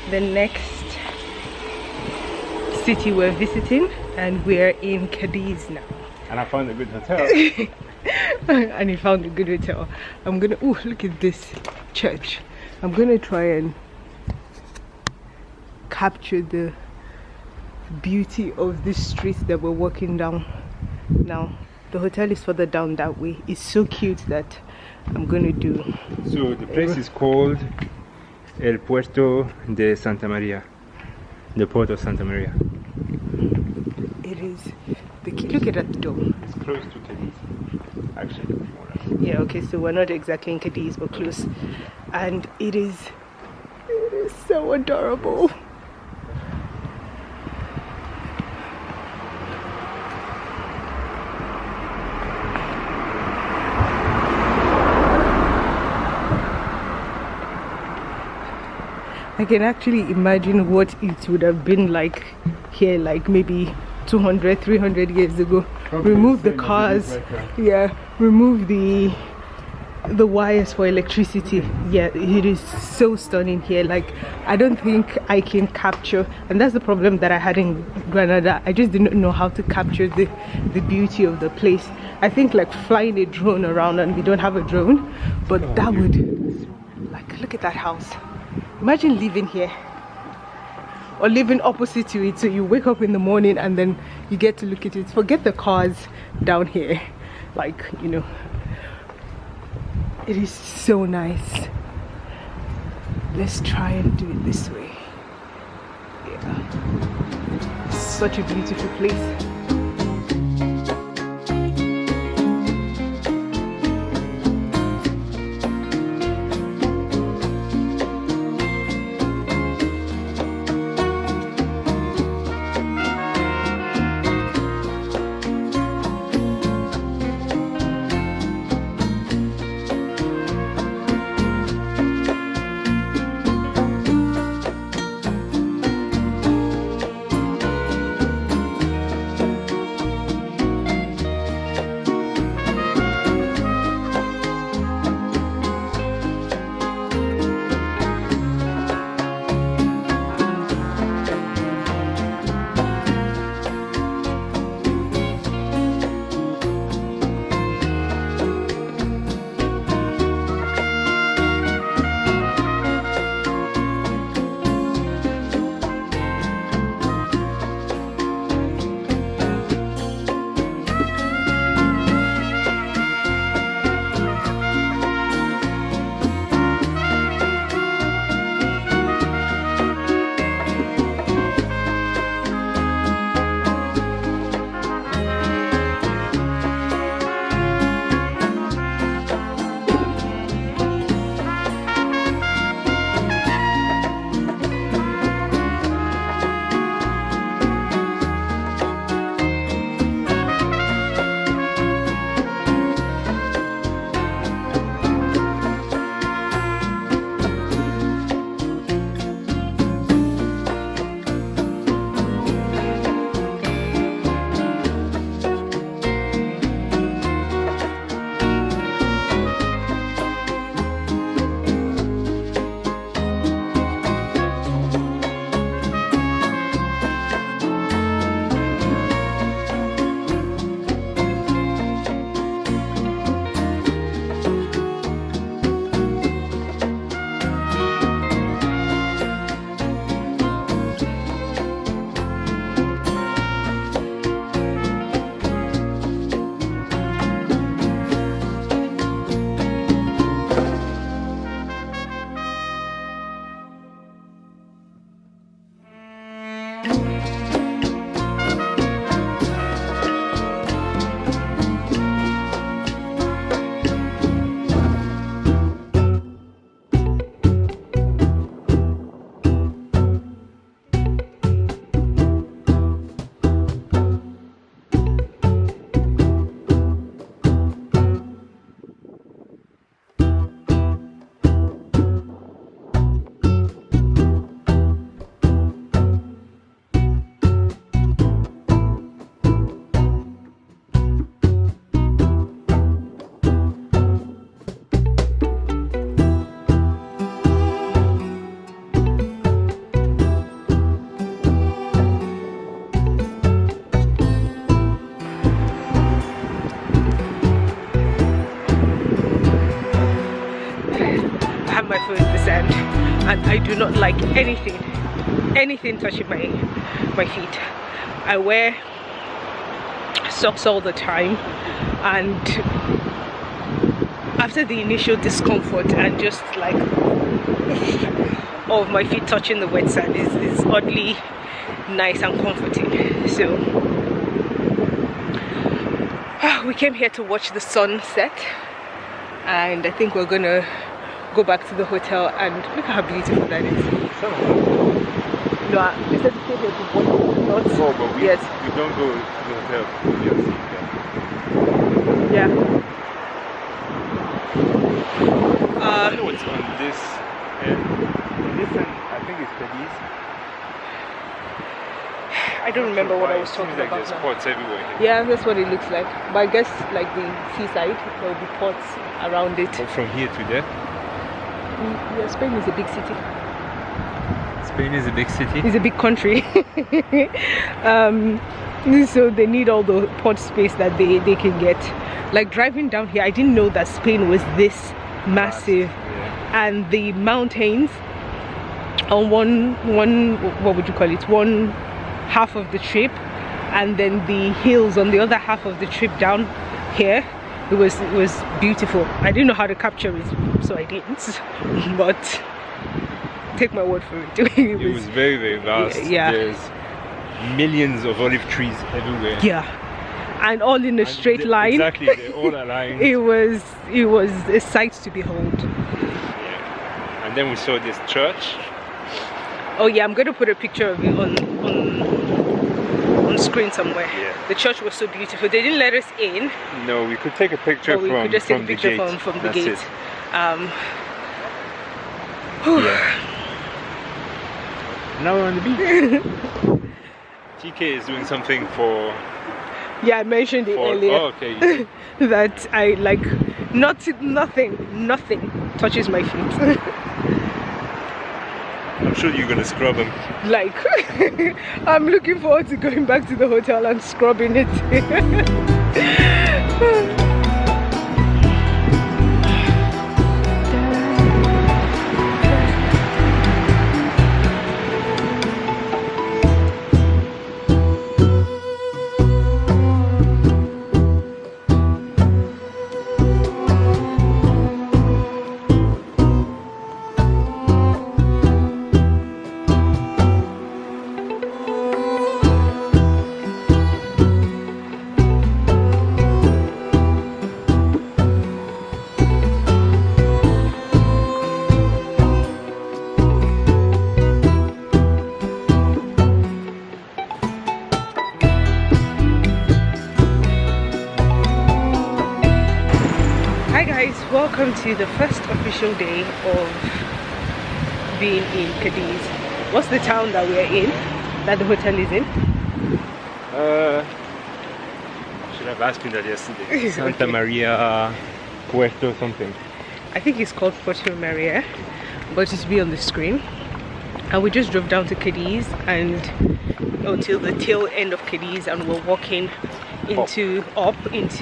the next city we're visiting, and we're in Cadiz now. And I found a good hotel. And he found a good hotel. I'm gonna, oh, look at this church. I'm gonna try and capture the beauty of this street that we're walking down now. The hotel is further down that way. It's so cute that I'm gonna do. So the place is called El Puerto de Santa María. The Port of Santa Maria. It is the key. Look at that door. It's close to Cadiz, actually. More or less. Yeah, okay, so we're not exactly in Cadiz, but close. And it is so adorable. I can actually imagine what it would have been like here, like maybe 200, 300 years ago. Probably Remove the same as cars, it is right yeah, remove the wires for electricity. Yeah, it is so stunning here. Like, I don't think I can capture, and that's the problem that I had in Granada. I just didn't know how to capture the beauty of the place. I think like flying a drone around, and we don't have a drone, but that would, like, look at that house. Imagine living here or living opposite to it, so you wake up in the morning and then you get to look at it. Forget the cars down here, like, you know, it is so nice. Let's try and do it this way. Yeah, such a beautiful place. I do not like anything touching my feet. I wear socks all the time, and after the initial discomfort and just like of my feet touching the wet sand is oddly nice and comforting. So we came here to watch the sunset, and I think we're gonna go back to the hotel, and look at how beautiful that is. No, we said to stay here to watch the sunset. Oh, but we don't go to the hotel. Yeah. I know it's on this end. This end, I think it's Cadiz. I don't remember what I was talking like about. There's spots everywhere here. Yeah, that's what it looks like. But I guess like the seaside, there will be ports around it. But from here to there? Yeah, Spain is a big city. Spain is a big city? It's a big country. So they need all the port space that they can get. Like driving down here, I didn't know that Spain was this massive. Yeah. And the mountains on one what would you call it, one half of the trip, and then the hills on the other half of the trip down here. It was beautiful. I didn't know how to capture it, so I didn't. But take my word for it. It was very, very vast. Yeah. There's millions of olive trees everywhere. Yeah. And all in a straight line. Exactly, they're all aligned. It was a sight to behold. Yeah. And then we saw this church. Oh yeah, I'm going to put a picture of it on screen somewhere. Yeah. The church was so beautiful. They didn't let us in. No, we could take a picture we could just take a picture from the gate. Yeah. Now we're on the beach. TK is doing something for... Yeah, I mentioned it earlier. Oh, okay. That I like nothing touches my feet. I'm sure you're gonna scrub them. Like, I'm looking forward to going back to the hotel and scrubbing it. Welcome to the first official day of being in Cadiz. What's the town that we're in, that the hotel is in? Should have asked me that yesterday. Santa Maria, Puerto something. I think it's called Puerto Maria, but it's be on the screen. And we just drove down to Cadiz and until the tail end of Cadiz, and we're walking into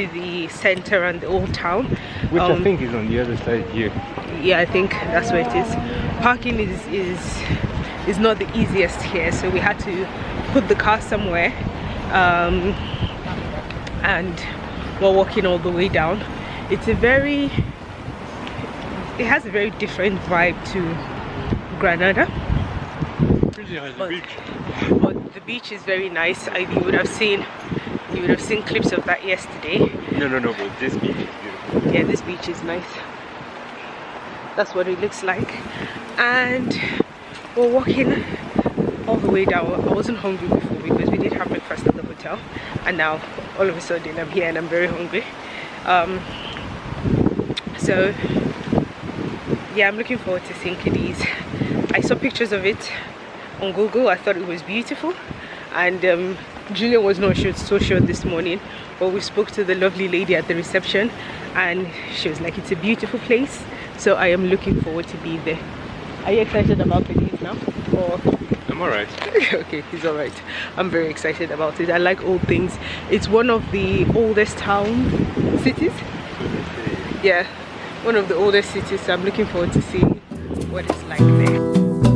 the center and the old town, which I think is on the other side here. Yeah, I think that's where it is. Parking is not the easiest here, so we had to put the car somewhere, and we're walking all the way down. It has a very different vibe to Granada. But the beach is very nice. You would have seen clips of that yesterday. No, but this beach is beautiful. Yeah, this beach is nice. That's what it looks like. And we're walking all the way down. I wasn't hungry before because we did have breakfast at the hotel, and now all of a sudden I'm here and I'm very hungry. So yeah, I'm looking forward to seeing Cadiz. I saw pictures of it on Google. I thought it was beautiful, and Julian was not so sure this morning, but we spoke to the lovely lady at the reception and she was like, it's a beautiful place, so I am looking forward to being there. Are you excited about Cadiz now? Or? I'm alright. Okay, he's alright. I'm very excited about it. I like old things. It's one of the oldest cities. Yeah, one of the oldest cities, so I'm looking forward to seeing what it's like there.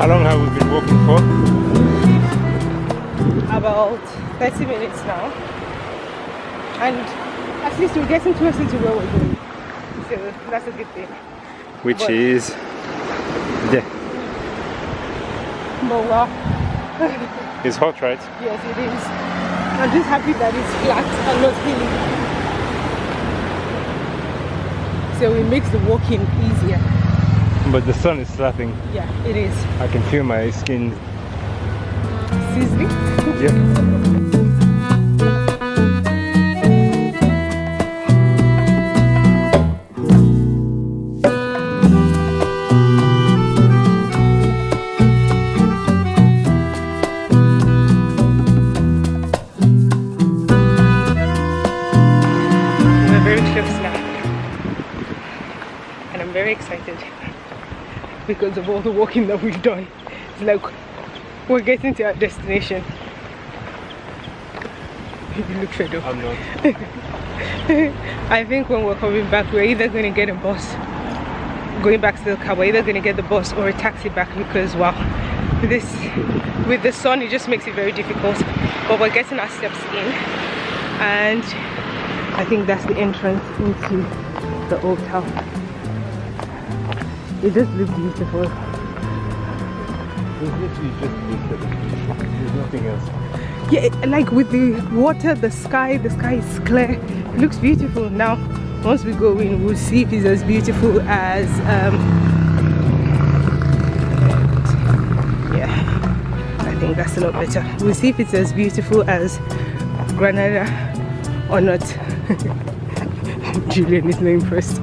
How long have we been walking for? About 30 minutes now. And at least we're getting closer to where we're going. So that's a good thing. Which is there. But wow. It's hot, right? Yes, it is. I'm just happy that it's flat and not hilly. So it makes the walking easier. But the sun is slapping. Yeah, it is. I can feel my skin Sizzling? Yeah. Very excited because of all the walking that we've done. It's like we're getting to our destination. You look fed up. I'm not. I think when we're coming back, we're either going to get a bus going back to the car. We're either going to get the bus or a taxi back because wow, this with the sun it just makes it very difficult. But we're getting our steps in, and I think that's the entrance into the old town. It does look beautiful. There's literally just this. There's nothing else. Yeah, like with the water, the sky is clear. It looks beautiful. Now, once we go in, we'll see if it's as beautiful as yeah, I think that's a lot better. We'll see if it's as beautiful as Granada or not. Julian is not impressed.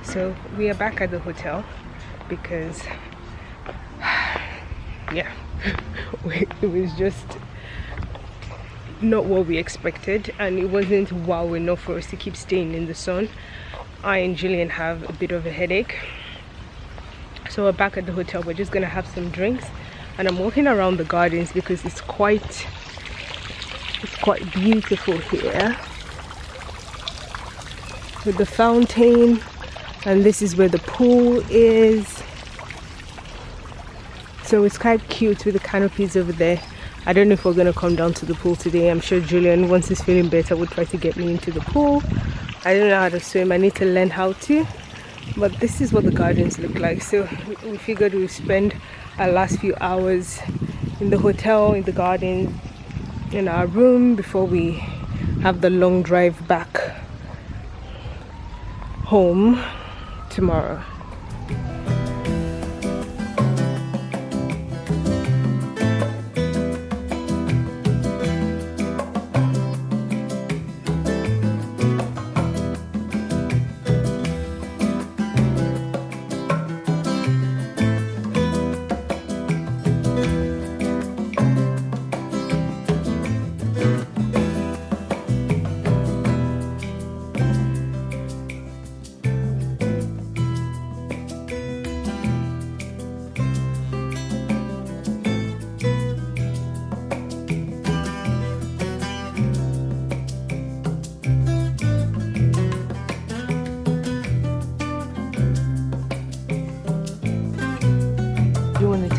So we are back at the hotel because yeah, it was just not what we expected, and it wasn't wow enough for us to keep staying in the sun. I and Julian have a bit of a headache, so we're back at the hotel. We're just gonna have some drinks, and I'm walking around the gardens because it's quite beautiful here with the fountain. And this is where the pool is. So it's quite cute with the canopies over there. I don't know if we're gonna come down to the pool today. I'm sure Julian, once he's feeling better, will try to get me into the pool. I don't know how to swim. I need to learn how to. But this is what the gardens look like. So we figured we'll spend our last few hours in the hotel, in the garden, in our room before we have the long drive back home tomorrow.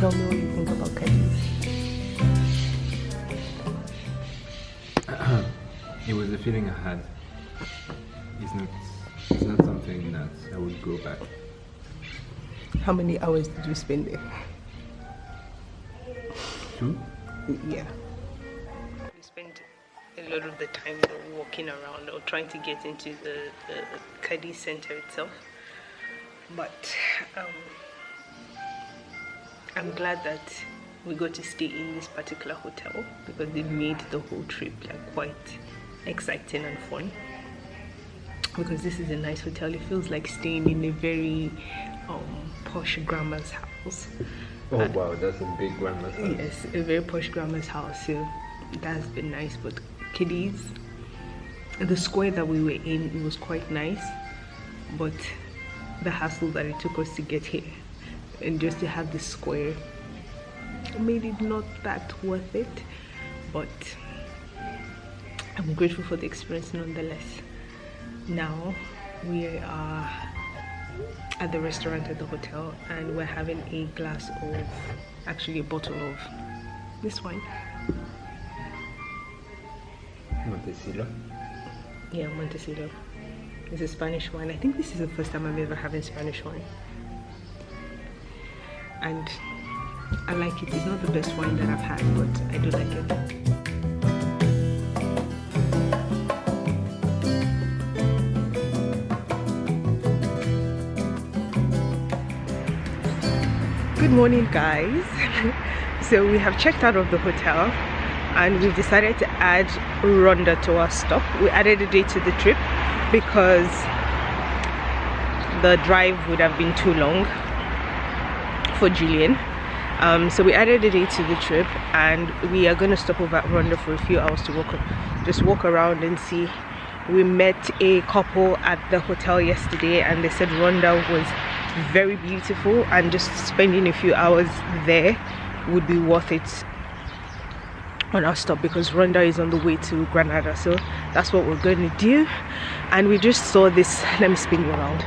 Tell me what you think about Cadiz. It was the feeling I had. It's not something that I would go back. How many hours did you spend there? 2? Yeah. We spent a lot of the time walking around or trying to get into the Cadiz center itself. But I'm glad that we got to stay in this particular hotel because they made the whole trip like quite exciting and fun. Because this is a nice hotel. It feels like staying in a very posh grandma's house. Oh wow, that's a big grandma's house. Yes, a very posh grandma's house. So that's been nice. But Cadiz, the square that we were in, it was quite nice. But the hassle that it took us to get here and just to have this square made it not that worth it. But I'm grateful for the experience nonetheless. Now we are at the restaurant at the hotel and we're having a glass of, actually a bottle of this wine. Montecillo? Yeah, Montecillo. It's a Spanish wine. I think this is the first time I'm ever having Spanish wine. And I like it. It's not the best wine that I've had, but I do like it. Good morning, guys. So we have checked out of the hotel and we've decided to add Ronda to our stop. We added a day to the trip because the drive would have been too long for Julian. So we added a day to the trip and we are going to stop over at Ronda for a few hours to just walk around and see. We met a couple at the hotel yesterday and they said Ronda was very beautiful and just spending a few hours there would be worth it on our stop because Ronda is on the way to Granada. So that's what we're going to do. And we just saw this, let me spin you around.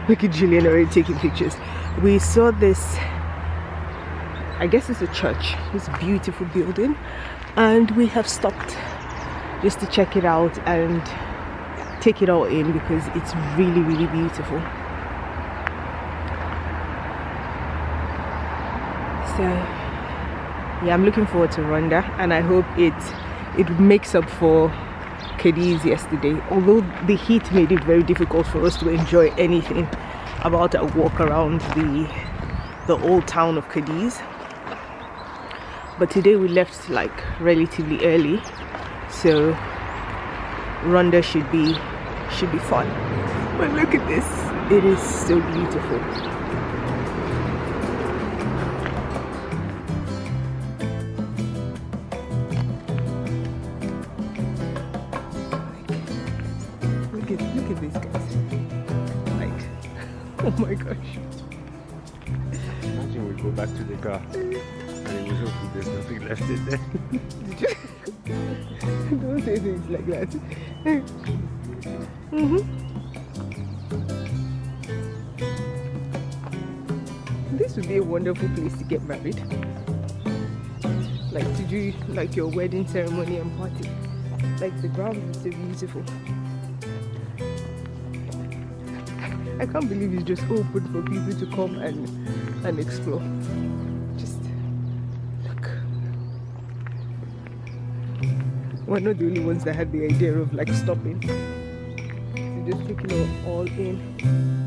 Look at Julian already taking pictures. We saw this, I guess it's a church, this beautiful building, and we have stopped just to check it out and take it all in because it's really, really beautiful. So yeah, I'm looking forward to Ronda and I hope it makes up for Cadiz yesterday, although the heat made it very difficult for us to enjoy anything about a walk around the old town of Cadiz. But today we left like relatively early, so Ronda should be fun. But look at this, it is so beautiful. Look at these guys. Like, oh my gosh. Imagine we go back to the car and we hope there's nothing left in there. Did you? Don't say things like that. This would be a wonderful place to get married. like to do like your wedding ceremony and party. Like the ground is so beautiful. I can't believe it's just open for people to come and explore. Just look. We're not the only ones that had the idea of like stopping. So just take it all in.